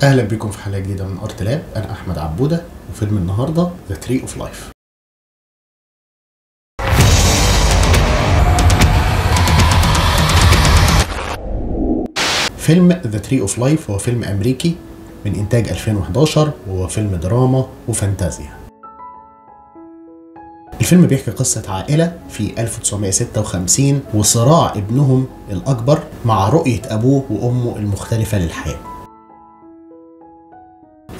اهلا بكم في حلقه جديده من ارت لاب. انا احمد عبوده وفيلم النهارده ذا تري اوف لايف. فيلم ذا تري اوف لايف هو فيلم امريكي من انتاج 2011 وهو فيلم دراما وفانتازيا. الفيلم بيحكي قصة عائلة في 1956 وصراع ابنهم الأكبر مع رؤية أبوه وأمه المختلفة للحياة.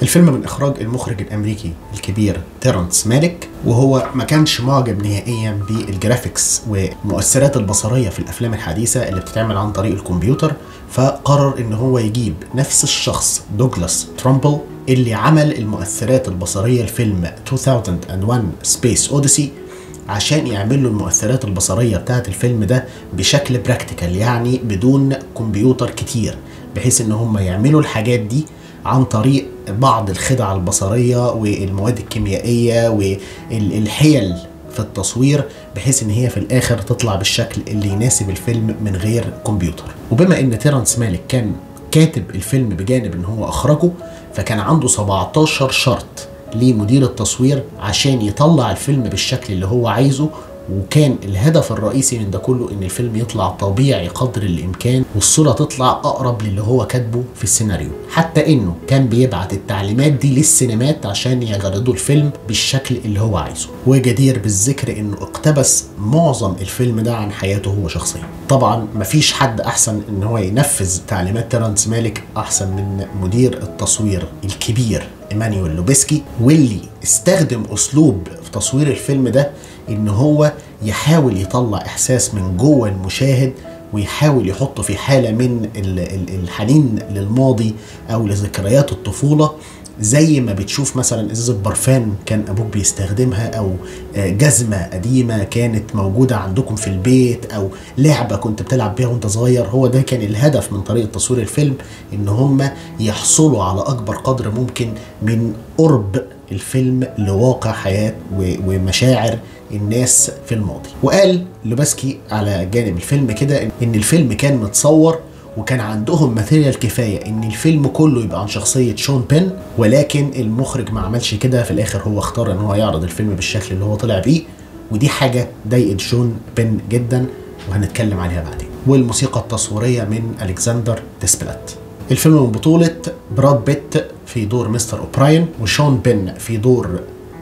الفيلم من إخراج المخرج الأمريكي الكبير تيرنس مالك، وهو ما كانش معجب نهائيا بالجرافيكس والمؤثرات البصرية في الأفلام الحديثة اللي بتتعمل عن طريق الكمبيوتر، فقرر إن هو يجيب نفس الشخص دوغلاس ترامبل اللي عمل المؤثرات البصرية لفيلم 2001 Space Odyssey عشان يعمل له المؤثرات البصرية بتاعت الفيلم ده بشكل براكتيكال، يعني بدون كمبيوتر كتير، بحيث إن هم يعملوا الحاجات دي عن طريق بعض الخدع البصرية والمواد الكيميائية والحيل في التصوير، بحيث ان هي في الاخر تطلع بالشكل اللي يناسب الفيلم من غير كمبيوتر. وبما ان تيرنس مالك كان كاتب الفيلم بجانب ان هو اخرجه، فكان عنده 17 شرط لمدير التصوير عشان يطلع الفيلم بالشكل اللي هو عايزه، وكان الهدف الرئيسي من ده كله ان الفيلم يطلع طبيعي قدر الامكان والصورة تطلع اقرب للي هو كاتبه في السيناريو، حتى انه كان بيبعت التعليمات دي للسينمات عشان يعرضوا الفيلم بالشكل اللي هو عايزه. وجدير بالذكر انه اقتبس معظم الفيلم ده عن حياته هو شخصيا. طبعا مفيش حد احسن ان هو ينفذ تعليمات تيرنس مالك احسن من مدير التصوير الكبير إيمانويل لوبسكي، واللي استخدم اسلوب في تصوير الفيلم ده ان هو يحاول يطلع احساس من جوه المشاهد ويحاول يحطه في حالة من الحنين للماضي او لذكريات الطفولة، زي ما بتشوف مثلا ازازة برفان كان ابوك بيستخدمها، او جزمة قديمة كانت موجودة عندكم في البيت، او لعبة كنت بتلعب بيها وانت صغير. هو ده كان الهدف من طريقة تصوير الفيلم، ان هم يحصلوا على اكبر قدر ممكن من قرب الفيلم لواقع حياة ومشاعر الناس في الماضي. وقال لوبسكي على جانب الفيلم كده ان الفيلم كان متصور وكان عندهم ماتيريال كفايه ان الفيلم كله يبقى عن شخصيه شون بين، ولكن المخرج ما عملش كده. في الاخر هو اختار ان هو يعرض الفيلم بالشكل اللي هو طلع بيه، ودي حاجه ضايقت شون بين جدا وهنتكلم عليها بعدين. والموسيقى التصويريه من الكسندر ديسبلات. الفيلم من بطوله براد بيت في دور مستر اوبراين، وشون بين في دور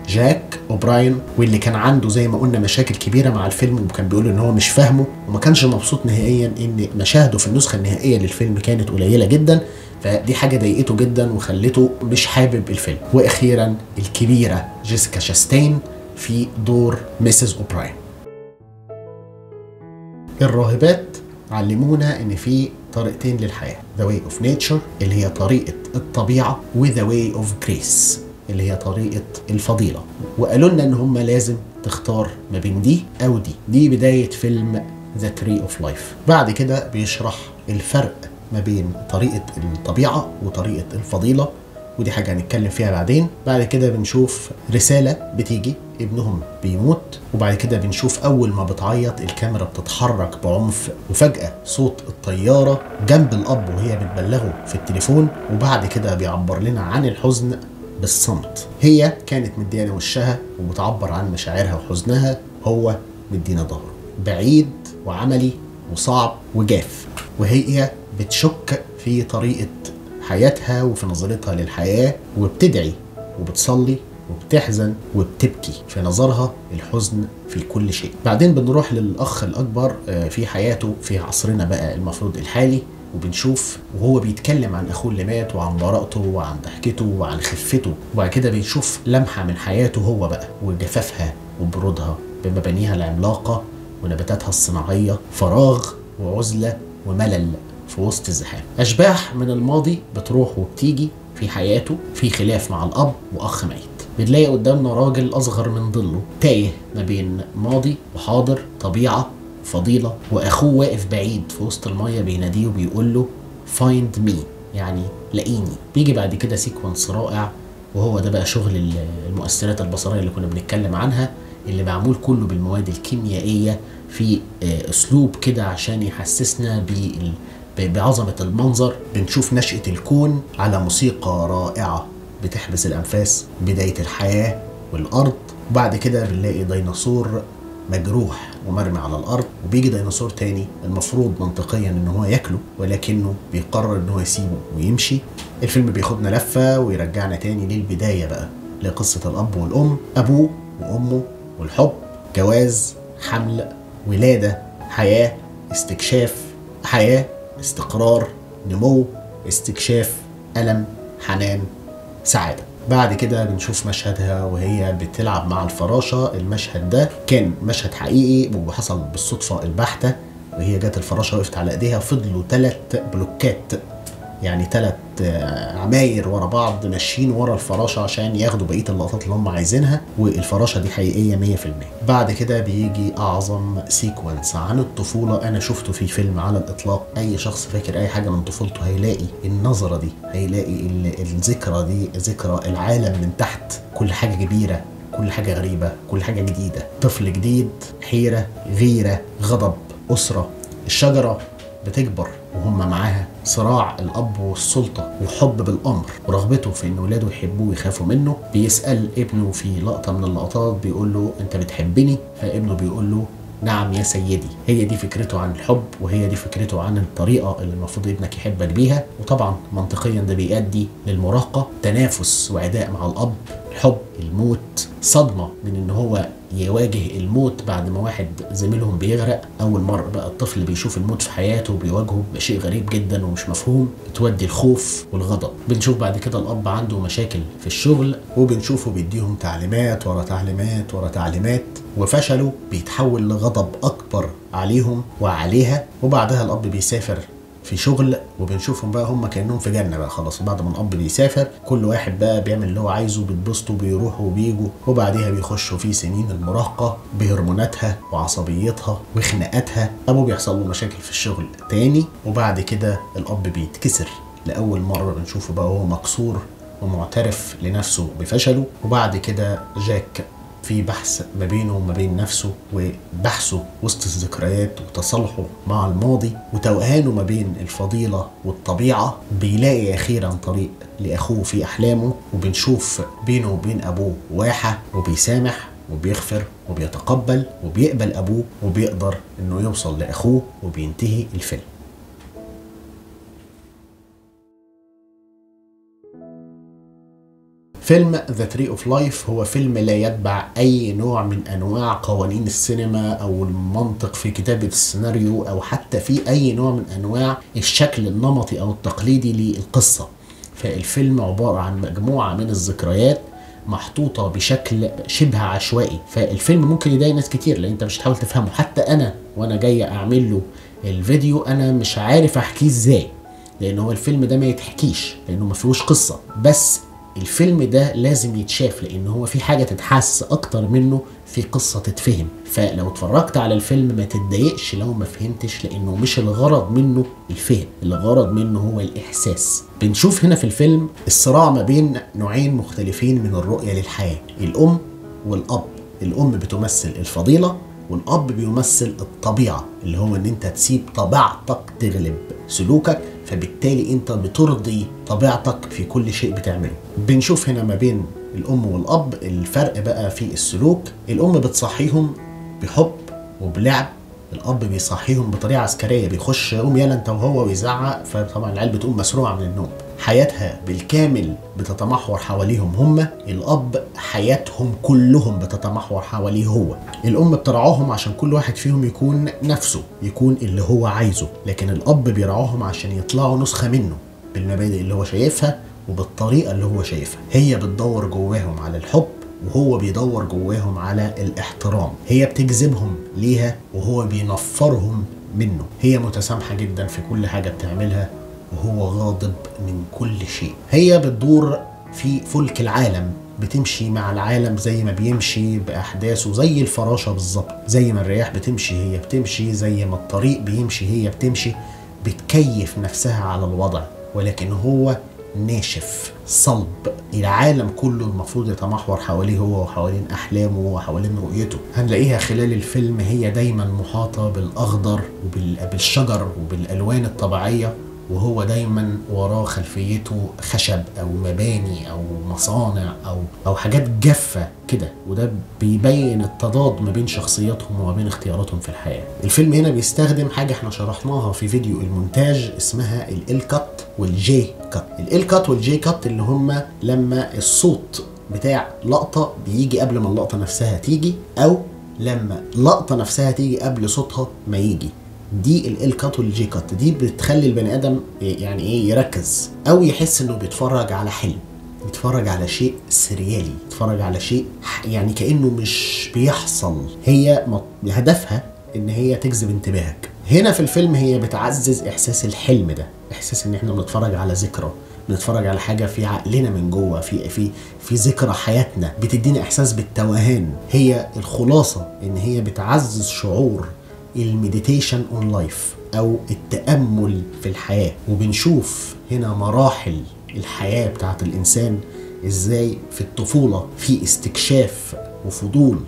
جاك اوبراين، واللي كان عنده زي ما قلنا مشاكل كبيره مع الفيلم، وكان بيقول ان هو مش فاهمه وما كانش مبسوط نهائيا ان مشاهده في النسخه النهائيه للفيلم كانت قليله جدا، فدي حاجه ضايقته جدا وخلته مش حابب الفيلم. واخيرا الكبيره جيسيكا شاستين في دور ميسيس اوبراين. الراهبات علمونا ان في طريقتين للحياه، The way of nature اللي هي طريقه الطبيعه، و The way of grace اللي هي طريقة الفضيلة، وقالوا لنا ان هم لازم تختار ما بين دي او دي. دي بداية فيلم The Tree of Life. بعد كده بيشرح الفرق ما بين طريقة الطبيعة وطريقة الفضيلة، ودي حاجة هنتكلم فيها بعدين. بعد كده بنشوف رسالة بتيجي ابنهم بيموت، وبعد كده بنشوف اول ما بتعيط الكاميرا بتتحرك بعنف، وفجأة صوت الطيارة جنب الاب وهي بتبلغه في التليفون، وبعد كده بيعبر لنا عن الحزن بالصمت. هي كانت مديانة وشها وبتعبر عن مشاعرها وحزنها، هو مدينا ظهره، بعيد وعملي وصعب وجاف، وهي بتشك في طريقة حياتها وفي نظرتها للحياة، وبتدعي وبتصلي وبتحزن وبتبكي. في نظرها الحزن في كل شيء. بعدين بنروح للأخ الأكبر في حياته في عصرنا بقى المفروض الحالي، وبنشوف وهو بيتكلم عن اخوه اللي مات وعن براءته وعن ضحكته وعن خفته. وبعد كده بنشوف لمحه من حياته هو بقى وجفافها وبرودها بمبانيها العملاقه ونباتاتها الصناعيه، فراغ وعزله وملل في وسط الزحام. اشباح من الماضي بتروح وبتيجي في حياته، في خلاف مع الاب واخ ميت. بنلاقي قدامنا راجل اصغر من ظله تايه ما بين ماضي وحاضر، طبيعه فضيلة، واخوه واقف بعيد في وسط المية بيناديه وبيقول له find me، يعني لاقيني. بيجي بعد كده سيكونس رائع، وهو ده بقى شغل المؤثرات البصرية اللي كنا بنتكلم عنها، اللي معمول كله بالمواد الكيميائية في اسلوب كده عشان يحسسنا بعظمة المنظر. بنشوف نشأة الكون على موسيقى رائعة بتحبس الأنفاس، بداية الحياة والأرض. وبعد كده بنلاقي ديناصور مجروح ومرمي على الأرض، وبيجي ديناصور تاني المفروض منطقيا إن هو ياكله، ولكنه بيقرر إن هو يسيبه ويمشي. الفيلم بياخدنا لفة ويرجعنا تاني للبداية بقى، لقصة الأب والأم، أبوه وأمه والحب، جواز، حمل، ولادة، حياة، استكشاف، حياة، استقرار، نمو، استكشاف، ألم، حنان، سعادة. بعد كده بنشوف مشهدها وهي بتلعب مع الفراشة. المشهد ده كان مشهد حقيقي وحصل بالصدفة البحتة، وهي جت الفراشة وقفت على ايديها، فضلوا 3 بلوكات، يعني 3 عماير ورا بعض ماشيين ورا الفراشة عشان ياخدوا بقية اللقطات اللي هم عايزينها، والفراشة دي حقيقية 100%. بعد كده بيجي أعظم سيكونس عن الطفولة أنا شفته في فيلم على الإطلاق. أي شخص فاكر أي حاجة من طفولته هيلاقي النظرة دي، هيلاقي الذكرى دي، ذكرى العالم من تحت، كل حاجة كبيرة، كل حاجة غريبة، كل حاجة جديدة، طفل جديد، حيرة، غيرة، غضب، أسرة، الشجرة بتكبر وهم معاها، صراع الأب والسلطة وحب بالأمر ورغبته في إن ولاده يحبوه ويخافوا منه. بيسأل ابنه في لقطة من اللقطات، بيقول له أنت بتحبني؟ فابنه بيقول له نعم يا سيدي. هي دي فكرته عن الحب، وهي دي فكرته عن الطريقة اللي المفروض ابنك يحبك بيها. وطبعا منطقيا ده بيؤدي للمراهقة، تنافس وعداء مع الأب، الحب، الموت، صدمة من إن هو يواجه الموت بعد ما واحد زميلهم بيغرق. أول مرة بقى الطفل بيشوف الموت في حياته وبيواجهه بشيء غريب جدا ومش مفهوم، بتودي الخوف والغضب. بنشوف بعد كده الأب عنده مشاكل في الشغل، وبنشوفه بيديهم تعليمات ورا تعليمات ورا تعليمات، وفشله بيتحول لغضب أكبر عليهم وعليها. وبعدها الأب بيسافر في شغل، وبنشوفهم بقى هم كأنهم في جنة بقى خلاص. بعد ما الأب بيسافر كل واحد بقى بيعمل اللي هو عايزه، بيتبسطوا بيروحوا وبيجوا، وبعديها بيخشوا في سنين المراهقة بهرموناتها وعصبيتها وخناقاتها. أبوه بيحصل له مشاكل في الشغل تاني، وبعد كده الأب بيتكسر لأول مرة. بنشوفه بقى هو مكسور ومعترف لنفسه بفشله. وبعد كده جاك في بحث ما بينه وما بين نفسه، وبحثه وسط الذكريات وتصالحه مع الماضي وتوهانه ما بين الفضيلة والطبيعة، بيلاقي أخيرا طريق لأخوه في أحلامه. وبنشوف بينه وبين أبوه واحة، وبيسامح وبيغفر وبيتقبل وبيقبل أبوه، وبيقدر إنه يوصل لأخوه، وبينتهي الفيلم. فيلم The Tree of Life هو فيلم لا يتبع أي نوع من أنواع قوانين السينما أو المنطق في كتابة السيناريو، أو حتى في أي نوع من أنواع الشكل النمطي أو التقليدي للقصة. فالفيلم عبارة عن مجموعة من الذكريات محطوطة بشكل شبه عشوائي. فالفيلم ممكن يضايق ناس كتير لأن أنت مش هتحاول تفهمه. حتى أنا وأنا جاي أعمل له الفيديو أنا مش عارف أحكيه إزاي، لأن هو الفيلم ده ما يتحكيش لأنه ما فيهوش قصة. بس الفيلم ده لازم يتشاف لأن هو في حاجة تتحس أكتر منه في قصة تتفهم. فلو اتفرجت على الفيلم ما تتضايقش لو ما فهمتش، لأنه مش الغرض منه الفهم، الغرض منه هو الإحساس. بنشوف هنا في الفيلم الصراع ما بين نوعين مختلفين من الرؤية للحياة، الأم والأب. الأم بتمثل الفضيلة، والأب بيمثل الطبيعة، اللي هو إن أنت تسيب طبيعتك تغلب سلوكك، فبالتالي أنت بترضي طبيعتك في كل شيء بتعمله. بنشوف هنا ما بين الأم والأب الفرق بقى في السلوك. الأم بتصحيهم بحب وبلعب، الأب بيصحيهم بطريقة عسكرية، بيخش قوم يلا أنت وهو ويزعق، فطبعا العيال بتقوم مسروعة من النوم. حياتها بالكامل بتتمحور حواليهم هما. الأب حياتهم كلهم بتتمحور حواليه هو. الأم بترعاهم عشان كل واحد فيهم يكون نفسه، يكون اللي هو عايزه، لكن الأب بيرعاهم عشان يطلعوا نسخة منه بالمبادئ اللي هو شايفها وبالطريقة اللي هو شايفها. هي بتدور جواهم على الحب، وهو بيدور جواهم على الاحترام. هي بتجذبهم ليها وهو بينفرهم منه. هي متسامحة جدا في كل حاجة بتعملها، وهو غاضب من كل شيء. هي بتدور في فلك العالم، بتمشي مع العالم زي ما بيمشي بأحداثه، زي الفراشة بالظبط. زي ما الرياح بتمشي هي بتمشي، زي ما الطريق بيمشي هي بتمشي، بتكيف نفسها على الوضع. ولكن هو ناشف صلب. العالم كله المفروض يتمحور حواليه هو وحوالين أحلامه وحوالين رؤيته. هنلاقيها خلال الفيلم هي دايما محاطة بالأخضر وبالشجر وبالألوان الطبيعية، وهو دايما وراه خلفيته خشب او مباني او مصانع او حاجات جافه كده، وده بيبين التضاد ما بين شخصياتهم وما بين اختياراتهم في الحياه. الفيلم هنا بيستخدم حاجه احنا شرحناها في فيديو المونتاج اسمها ال كات والجي كات. ال كات والجي كات اللي هم لما الصوت بتاع لقطه بيجي قبل ما اللقطه نفسها تيجي، او لما لقطه نفسها تيجي قبل صوتها ما يجي. دي ال كات والجي كات دي بتخلي البني ادم يعني ايه يركز او يحس انه بيتفرج على حلم، بيتفرج على شيء سريالي، بيتفرج على شيء يعني كانه مش بيحصل. هي هدفها ان هي تجذب انتباهك. هنا في الفيلم هي بتعزز احساس الحلم ده، احساس ان احنا بنتفرج على ذكرى، بنتفرج على حاجه في عقلنا من جوه، في ذكرى حياتنا، بتدينا احساس بالتوهان. هي الخلاصه ان هي بتعزز شعور المديتيشن اون لايف او التأمل في الحياة. وبنشوف هنا مراحل الحياة بتاعت الانسان ازاي في الطفولة في استكشاف وفضول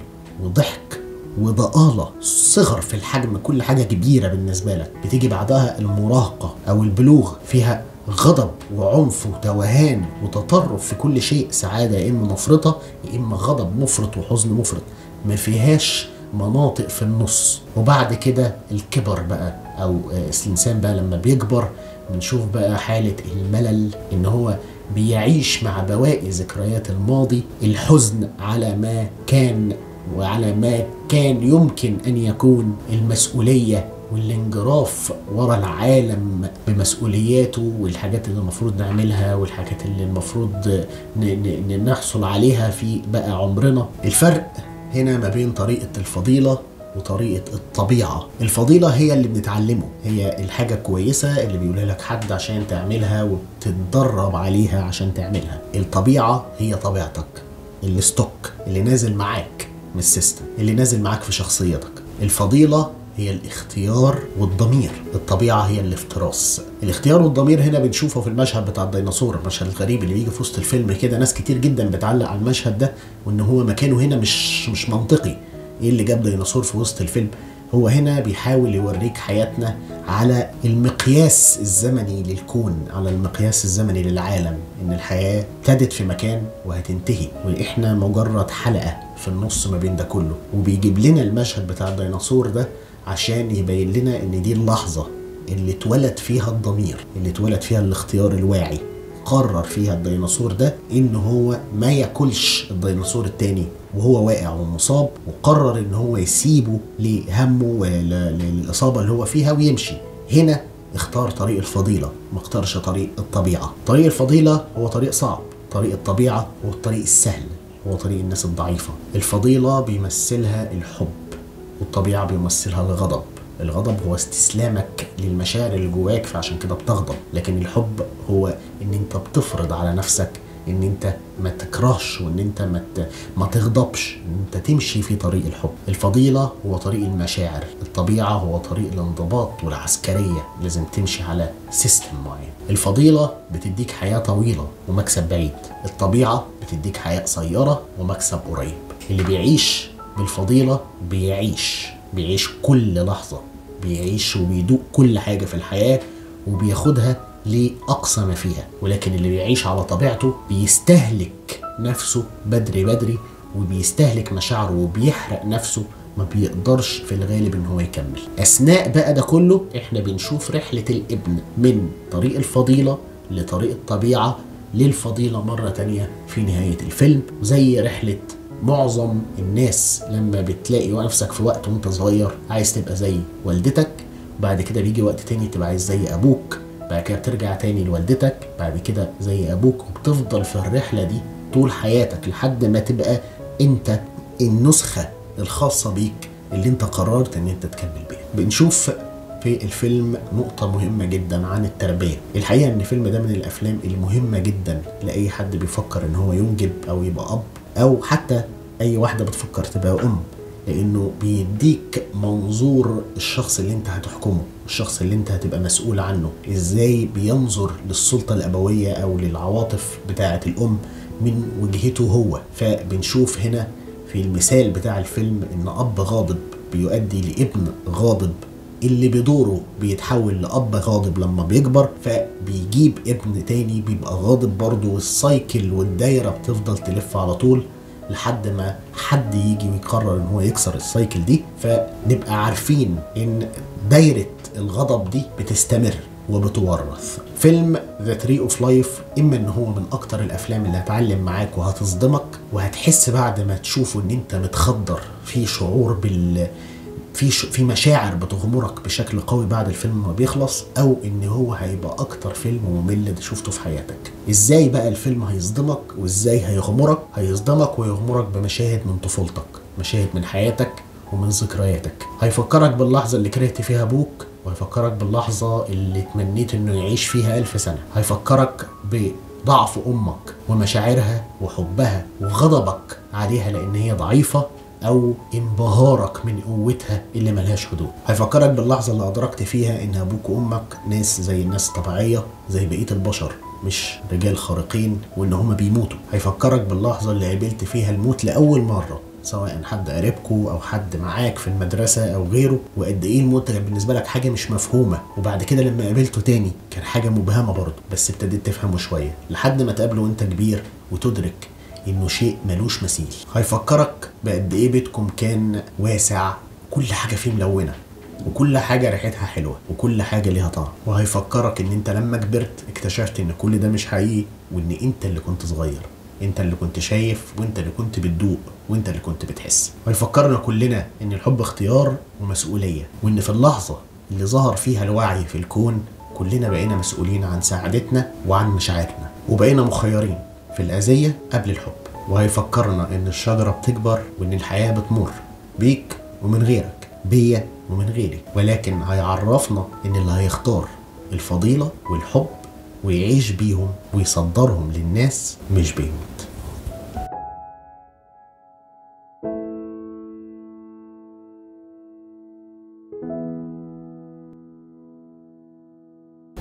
وضحك وضآلة، صغر في الحجم، كل حاجة كبيرة بالنسبة لك. بتيجي بعدها المراهقة او البلوغ، فيها غضب وعنف وتوهان وتطرف في كل شيء، سعادة يا اما مفرطة يا اما غضب مفرط وحزن مفرط، ما فيهاش مناطق في النص. وبعد كده الكبر بقى او الانسان بقى لما بيكبر بنشوف بقى حالة الملل، ان هو بيعيش مع بواقي ذكريات الماضي، الحزن على ما كان وعلى ما كان يمكن ان يكون، المسؤولية والانجراف ورا العالم بمسؤولياته والحاجات اللي المفروض نعملها والحاجات اللي المفروض نحصل عليها في بقى عمرنا. الفرق هنا ما بين طريقة الفضيلة وطريقة الطبيعة. الفضيلة هي اللي بنتعلمه، هي الحاجة كويسة اللي بيقولها لك حد عشان تعملها وتتدرب عليها عشان تعملها. الطبيعة هي طبيعتك، الستوك اللي نازل معاك من السيستم، اللي نازل معاك في شخصيتك. الفضيلة هي الاختيار والضمير، الطبيعة هي الافتراس. الاختيار والضمير هنا بنشوفه في المشهد بتاع الديناصور، المشهد الغريب اللي بيجي في وسط الفيلم كده. ناس كتير جدا بتعلق على المشهد ده وان هو مكانه هنا مش منطقي. ايه اللي جاب ديناصور في وسط الفيلم؟ هو هنا بيحاول يوريك حياتنا على المقياس الزمني للكون، على المقياس الزمني للعالم، ان الحياة ابتدت في مكان وهتنتهي، واحنا مجرد حلقة في النص ما بين ده كله. وبيجيب لنا المشهد بتاع الديناصور ده عشان يبين لنا ان دي اللحظة اللي اتولد فيها الضمير، اللي اتولد فيها الاختيار الواعي. قرر فيها الديناصور ده ان هو ما ياكلش الديناصور التاني وهو واقع ومصاب، وقرر ان هو يسيبه لهمه وللإصابة اللي هو فيها ويمشي. هنا اختار طريق الفضيلة، ما اختارش طريق الطبيعة. طريق الفضيلة هو طريق صعب، طريق الطبيعة هو الطريق السهل، هو طريق الناس الضعيفة. الفضيلة بيمثلها الحب، والطبيعة بيمثلها الغضب. الغضب هو استسلامك للمشاعر اللي جواك فعشان كده بتغضب، لكن الحب هو ان انت بتفرض على نفسك ان انت ما تكرهش وان انت ما تغضبش، ان انت تمشي في طريق الحب. الفضيلة هو طريق المشاعر، الطبيعة هو طريق الانضباط والعسكرية، لازم تمشي على سيستم معين. الفضيلة بتديك حياة طويلة ومكسب بعيد، الطبيعة بتديك حياة قصيرة ومكسب قريب. اللي بيعيش بالفضيلة بيعيش كل لحظة، بيعيش وبيدوق كل حاجة في الحياة وبياخدها لأقصى ما فيها. ولكن اللي بيعيش على طبيعته بيستهلك نفسه بدري وبيستهلك مشاعره وبيحرق نفسه، ما بيقدرش في الغالب ان هو يكمل. اثناء بقى ده كله احنا بنشوف رحلة الابن من طريق الفضيلة لطريق الطبيعة للفضيلة مرة تانية في نهاية الفيلم. زي رحلة معظم الناس لما بتلاقي نفسك في وقت وانت صغير عايز تبقى زي والدتك، بعد كده بيجي وقت تاني تبقى عايز زي ابوك، بعد كده بترجع تاني لوالدتك، بعد كده زي ابوك، وبتفضل في الرحلة دي طول حياتك لحد ما تبقى انت النسخة الخاصة بيك اللي انت قررت ان انت تكمل بيها. بنشوف في الفيلم نقطة مهمة جدا عن التربية. الحقيقة ان الفيلم ده من الافلام المهمة جدا لأي حد بيفكر ان هو ينجب او يبقى اب، او حتى اي واحدة بتفكر تبقى ام. لانه بيديك منظور الشخص اللي انت هتحكمه، الشخص اللي انت هتبقى مسؤول عنه، ازاي بينظر للسلطة الابوية او للعواطف بتاعة الام من وجهته هو. فبنشوف هنا في المثال بتاع الفيلم ان اب غاضب بيؤدي لابن غاضب، اللي بدوره بيتحول لأب غاضب لما بيكبر، فبيجيب ابن تاني بيبقى غاضب برضه، والسايكل والدايرة بتفضل تلف على طول لحد ما حد يجي ويقرر ان هو يكسر السايكل دي. فنبقى عارفين ان دايرة الغضب دي بتستمر وبتورث. فيلم ذا تري اوف لايف اما ان هو من اكتر الافلام اللي هتعلم معاك وهتصدمك، وهتحس بعد ما تشوفه ان انت متخدر في شعور في مشاعر بتغمرك بشكل قوي بعد الفيلم ما بيخلص، او ان هو هيبقى اكتر فيلم ممل شفته في حياتك. ازاي بقى الفيلم هيصدمك وازاي هيغمرك؟ هيصدمك ويغمرك بمشاهد من طفولتك، مشاهد من حياتك ومن ذكرياتك. هيفكرك باللحظة اللي كرهت فيها ابوك، وهيفكرك باللحظة اللي تمنيت انه يعيش فيها 1000 سنة. هيفكرك بضعف امك ومشاعرها وحبها وغضبك عليها لان هي ضعيفة، او انبهارك من قوتها اللي ملهاش حدود. هيفكرك باللحظة اللي ادركت فيها ان ابوك وامك ناس زي الناس الطبيعية زي بقية البشر، مش رجال خارقين وان هما بيموتوا. هيفكرك باللحظة اللي قابلت فيها الموت لأول مرة، سواء حد قريبكو او حد معاك في المدرسة او غيره، وقد ايه الموت كان بالنسبة لك حاجة مش مفهومة، وبعد كده لما قابلته تاني كان حاجة مبهمة برضه، بس ابتديت تفهمه شوية لحد ما تقابله وانت كبير وتدرك انه شيء ملوش مثيل. هيفكرك بقد ايه بيتكم كان واسع، كل حاجة فيه ملونة، وكل حاجة ريحتها حلوة، وكل حاجة ليها طعم. وهيفكرك ان انت لما كبرت اكتشفت ان كل ده مش حقيقي، وان انت اللي كنت صغير، انت اللي كنت شايف، وانت اللي كنت بتدوق، وانت اللي كنت بتحس. ويفكرنا كلنا ان الحب اختيار ومسؤولية، وان في اللحظة اللي ظهر فيها الوعي في الكون كلنا بقينا مسؤولين عن سعادتنا وعن مشاعرنا، وبقينا مخيرين في الأذية قبل الحب. وهيفكرنا ان الشجرة بتكبر، وان الحياة بتمر بيك ومن غيرك، بيا ومن غيري، ولكن هيعرفنا ان اللي هيختار الفضيلة والحب ويعيش بيهم ويصدرهم للناس مش بيموت.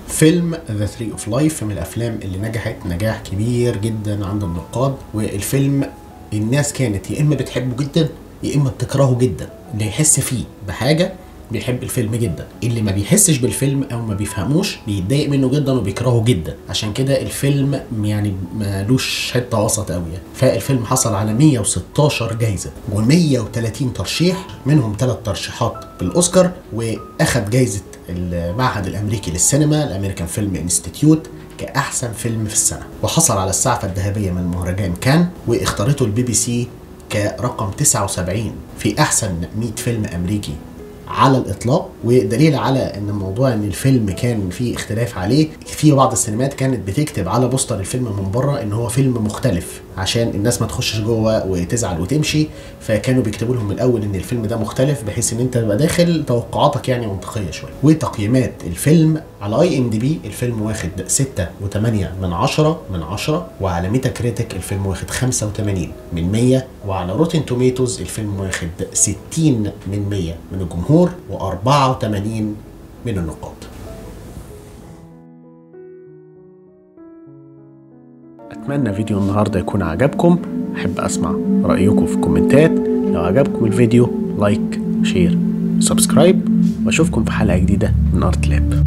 فيلم ذا تري اوف لايف من الافلام اللي نجحت نجاح كبير جدا عند النقاد. والفيلم الناس كانت يا اما بتحبه جدا يا اما بتكرهه جدا. اللي يحس فيه بحاجه بيحب الفيلم جدا، اللي ما بيحسش بالفيلم او ما بيفهموش بيتضايق منه جدا وبيكرهه جدا. عشان كده الفيلم يعني مالوش حته وسط قوي يعني. فالفيلم حصل على 116 جايزه و130 ترشيح، منهم 3 ترشيحات بالاوسكار، واخد جايزه المعهد الامريكي للسينما الامريكان فيلم انستيتيوت كاحسن فيلم في السنه، وحصل على السعفه الذهبيه من مهرجان كان، واختارته البي بي سي كرقم 79 في احسن 100 فيلم امريكي على الاطلاق. ودليل على ان الموضوع ان الفيلم كان فيه اختلاف عليه، في بعض السينمات كانت بتكتب على بوستر الفيلم من بره ان هو فيلم مختلف عشان الناس ما تخشش جوه وتزعل وتمشي، فكانوا بيكتبوا لهم من الاول ان الفيلم ده مختلف بحيث ان انت تبقى داخل توقعاتك يعني منطقيه شويه. وتقييمات الفيلم على IMDb الفيلم واخد 6.8/10، وعلى ميتا كريتيك الفيلم واخد 85/100، وعلى روتين توميتوز الفيلم واخد 60/100 من الجمهور و84 من النقاد. اتمنى فيديو النهارده يكون عجبكم، احب اسمع رايكم في الكومنتات. لو عجبكم الفيديو لايك، شير، سبسكرايب، واشوفكم في حلقه جديده من ارت لاب.